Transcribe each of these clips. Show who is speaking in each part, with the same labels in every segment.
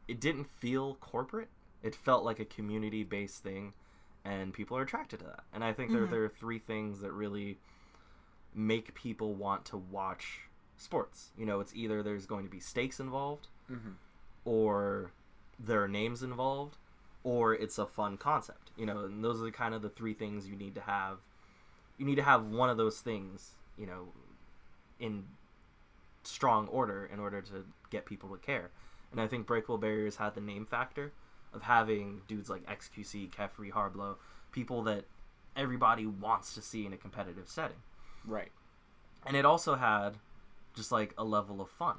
Speaker 1: it didn't feel corporate. It felt like a community-based thing, and people are attracted to that. And I think there are three things that really make people want to watch sports. You know, it's either there's going to be stakes involved, or there are names involved, or it's a fun concept. You know, and those are kind of the three things you need to have. You need to have one of those things, you know, in strong order in order to get people to care. And I think Breakable Barriers had the name factor of having dudes like XQC, Kefri, Harblow, people that everybody wants to see in a competitive setting.
Speaker 2: Right.
Speaker 1: And it also had just like a level of fun.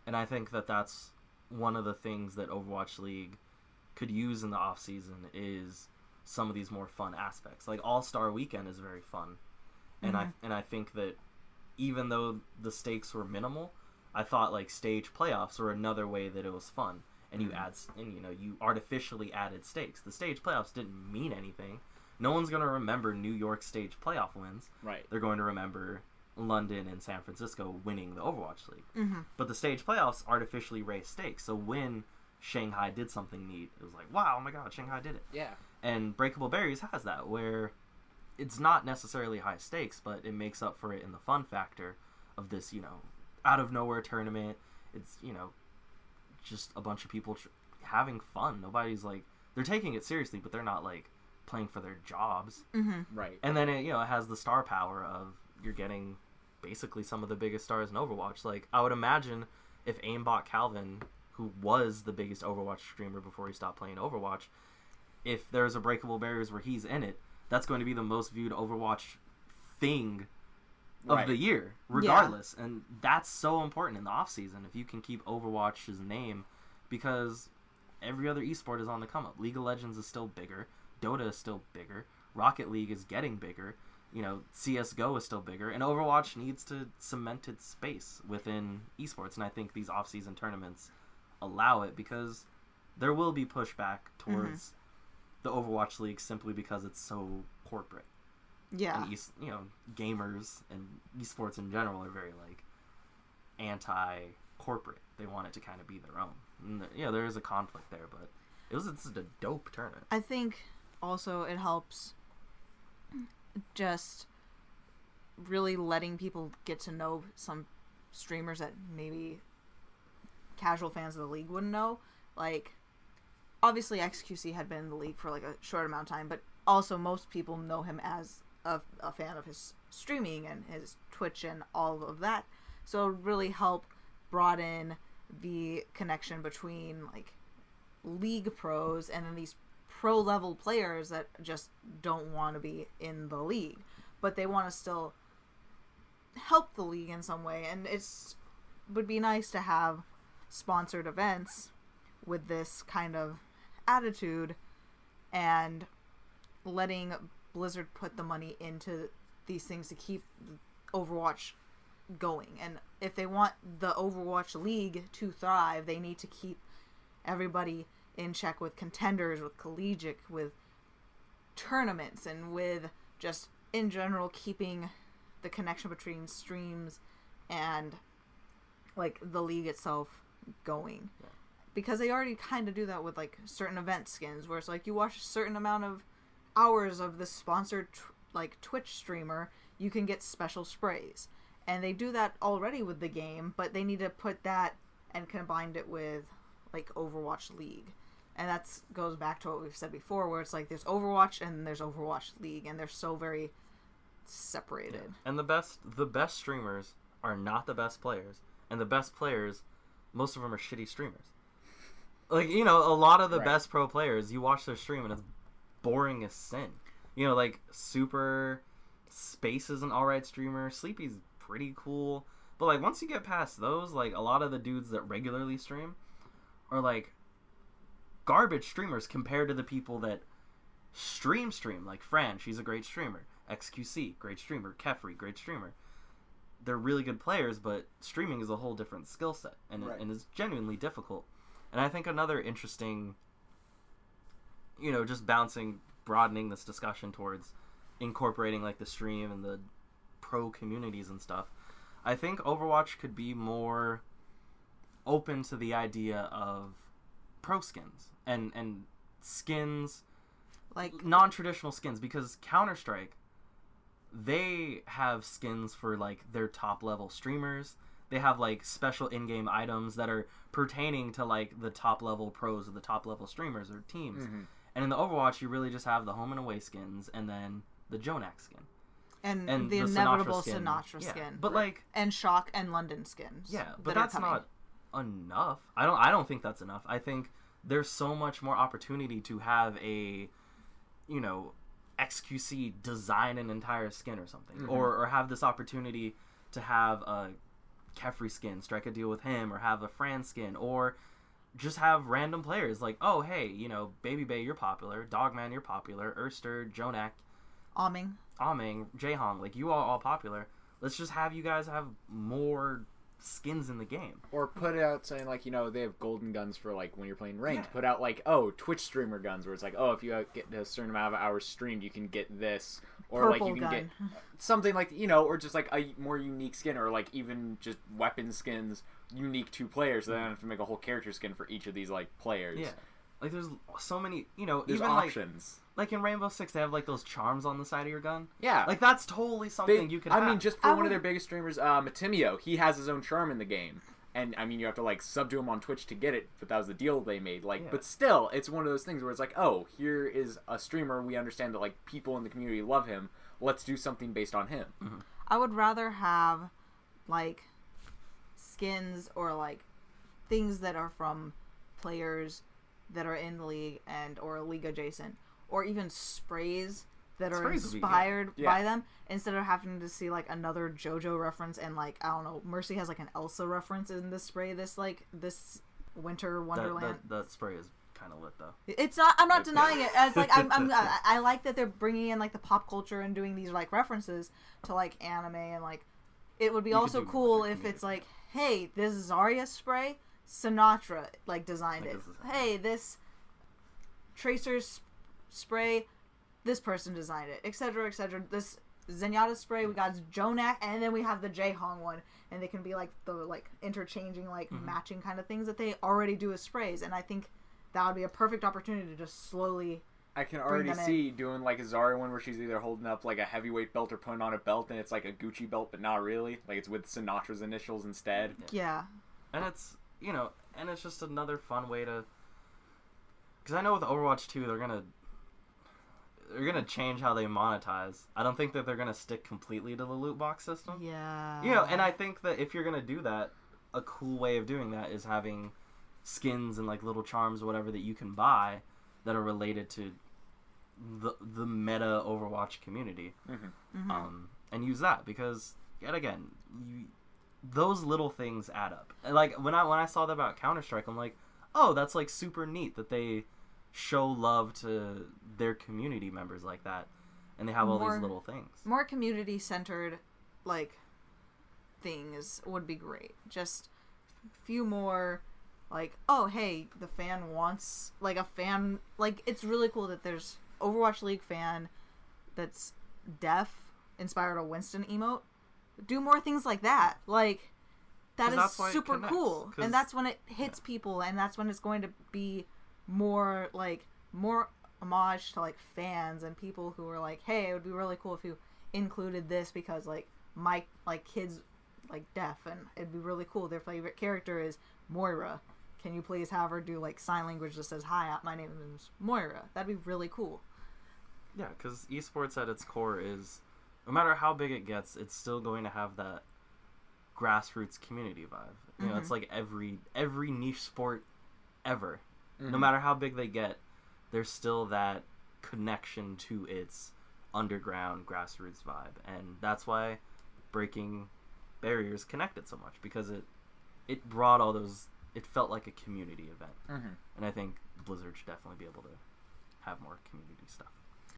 Speaker 1: And I think that that's one of the things that Overwatch League could use in the off season is some of these more fun aspects. Like All-Star Weekend is very fun. And I think that even though the stakes were minimal, I thought like stage playoffs were another way that it was fun. And you you artificially added stakes. The stage playoffs didn't mean anything. No one's going to remember New York stage playoff wins.
Speaker 2: Right.
Speaker 1: They're going to remember London and San Francisco winning the Overwatch League. But the stage playoffs artificially raised stakes. So when Shanghai did something neat, it was like, wow, oh my god, Shanghai did it.
Speaker 2: Yeah.
Speaker 1: And Breakable Barriers has that, where it's not necessarily high stakes, but it makes up for it in the fun factor of this, you know, out of nowhere tournament. It's, you know, just a bunch of people having fun. Nobody's like, they're taking it seriously, but they're not like playing for their jobs.
Speaker 2: Right.
Speaker 1: And then it, you know, it has the star power of you're getting basically some of the biggest stars in Overwatch. Like, I would imagine if Aimbot Calvin, who was the biggest Overwatch streamer before he stopped playing Overwatch, if there's a Breakable Barriers where he's in it, that's going to be the most viewed Overwatch thing of the year, regardless. And that's so important in the offseason if you can keep Overwatch's name, because every other esport is on the come up. League of Legends is still bigger. Dota is still bigger. Rocket League is getting bigger. You know, CSGO is still bigger. And Overwatch needs to cement its space within esports. And I think these off-season tournaments allow it, because there will be pushback towards the Overwatch League simply because it's so corporate.
Speaker 3: Yeah.
Speaker 1: And you know, gamers and esports in general are very like anti-corporate. They want it to kind of be their own. And yeah, there is a conflict there, but it's a dope tournament.
Speaker 3: I think also it helps just really letting people get to know some streamers that maybe casual fans of the league wouldn't know. Like, obviously XQC had been in the league for like a short amount of time, but also most people know him as a fan of his streaming and his Twitch and all of that. So it really helped broaden the connection between like league pros and then these pro level players that just don't want to be in the league, but they want to still help the league in some way. And would be nice to have sponsored events with this kind of attitude and letting Blizzard put the money into these things to keep Overwatch going. And if they want the Overwatch League to thrive, they need to keep everybody in check with contenders, with collegiate, with tournaments, and with just in general keeping the connection between streams and like the league itself going. Yeah. Because they already kind of do that with like certain event skins, where it's like you watch a certain amount of hours of this sponsored like Twitch streamer, you can get special sprays. And they do that already with the game, but they need to put that and combine it with like Overwatch League. And that goes back to what we've said before, where it's like there's Overwatch and there's Overwatch League, and they're so very separated.
Speaker 1: Yeah. And the best streamers are not the best players, and the best players, most of them are shitty streamers. Like, you know, a lot of the best pro players, you watch their stream and it's boring as sin. You know, like Super Space is an alright streamer, Sleepy's pretty cool, but like once you get past those, like a lot of the dudes that regularly stream are like garbage streamers compared to the people that stream. Like Fran, she's a great streamer. XQC, great streamer. Kefri, great streamer. They're really good players, but streaming is a whole different skill set, and it's genuinely difficult. And I think another interesting, you know, just broadening this discussion towards incorporating like the stream and the pro communities and stuff, I think Overwatch could be more open to the idea of pro skins and skins,
Speaker 3: like
Speaker 1: non-traditional skins, because Counter-Strike, they have skins for like their top level streamers. They have like special in-game items that are pertaining to like the top level pros or the top level streamers or teams. And in the Overwatch, you really just have the home and away skins and then the Jonak skin.
Speaker 3: And the inevitable Sinatra skin.
Speaker 1: But like,
Speaker 3: and Shock and London skins.
Speaker 1: Yeah, but that's not enough. I don't think that's enough. I think there's so much more opportunity to have a, you know, XQC design an entire skin or something. Or have this opportunity to have a Kefri skin, strike a deal with him, or have a Fran skin, or just have random players like, oh, hey, you know, Baby Bay, you're popular, Dogman, you're popular, Erster, Jonak, Aming, Jehong, like, you all popular. Let's just have you guys have more skins in the game.
Speaker 2: Or put out saying, like, you know, they have golden guns for, like, when you're playing ranked. Put out, like, oh, Twitch streamer guns, where it's like, oh, if you get a certain amount of hours streamed, you can get this. Or,
Speaker 3: Purple
Speaker 2: like, you can
Speaker 3: gun.
Speaker 2: get something like, you know, or just, like, a more unique skin, or, like, even just weapon skins unique to players, so they don't have to make a whole character skin for each of these, like, players.
Speaker 1: Yeah. Like, there's so many, you know,
Speaker 2: there's
Speaker 1: even
Speaker 2: options.
Speaker 1: Like in Rainbow Six, they have like those charms on the side of your gun.
Speaker 2: Yeah.
Speaker 1: Like, that's totally something you could have.
Speaker 2: I mean, just for one of their biggest streamers, Matimio, he has his own charm in the game. And, I mean, you have to, like, sub to him on Twitch to get it, but that was the deal they made. Like, but still, it's one of those things where it's like, oh, here is a streamer, we understand that, like, people in the community love him, let's do something based on him.
Speaker 3: I would rather have, like, skins or, like, things that are from players that are in the league and or league adjacent, or even sprays that are inspired by them, instead of having to see like another JoJo reference and like, I don't know, Mercy has like an Elsa reference in this spray this winter wonderland.
Speaker 1: That spray is kind of lit though.
Speaker 3: It's not. I'm not denying it. As like I like that they're bringing in like the pop culture and doing these like references to like anime, and like it would be also cool if it's like, hey, this Zarya spray, Sinatra like designed it. Hey, this Tracer's spray, this person designed it, etc., etc. This Zenyatta spray, we got Jonak, and then we have the Jehong one, and they can be like the like interchanging, like matching kind of things that they already do as sprays, and I think that would be a perfect opportunity to just slowly.
Speaker 2: I can already see doing like a Zarya one where she's either holding up like a heavyweight belt or putting on a belt, and it's like a Gucci belt, but not really. Like it's with Sinatra's initials instead.
Speaker 3: Yeah.
Speaker 1: And it's, you know, and it's just another fun way to. Because I know with Overwatch 2, they're gonna change how they monetize. I don't think that they're gonna stick completely to the loot box system.
Speaker 3: Yeah.
Speaker 1: You know, and I think that if you're gonna do that, a cool way of doing that is having skins and like little charms or whatever that you can buy that are related to the meta Overwatch community. And use that, because yet again, those little things add up. And like when I saw that about Counter-Strike, I'm like, oh, that's like super neat that they show love to their community members like that, and they have all these little things. More
Speaker 3: community centered like things would be great. Just a few more like, oh hey, the fan wants like a fan, like it's really cool that there's Overwatch League fan that's deaf inspired a Winston emote. Do more things like that. Like that is super cool, and that's when it hits people, and that's when it's going to be more homage to like fans and people who are like, hey, it would be really cool if you included this because like my like kids like deaf, and it'd be really cool. Their favorite character is Moira. Can you please have her do like sign language that says, hi, my name is Moira? That'd be really cool.
Speaker 1: Yeah, because esports at its core is, no matter how big it gets, it's still going to have that grassroots community vibe. You know, it's like every niche sport ever. No matter how big they get, there's still that connection to its underground grassroots vibe, and that's why Breaking Barriers connected so much, because it brought all those. It felt like a community event, and I think Blizzard should definitely be able to have more community stuff.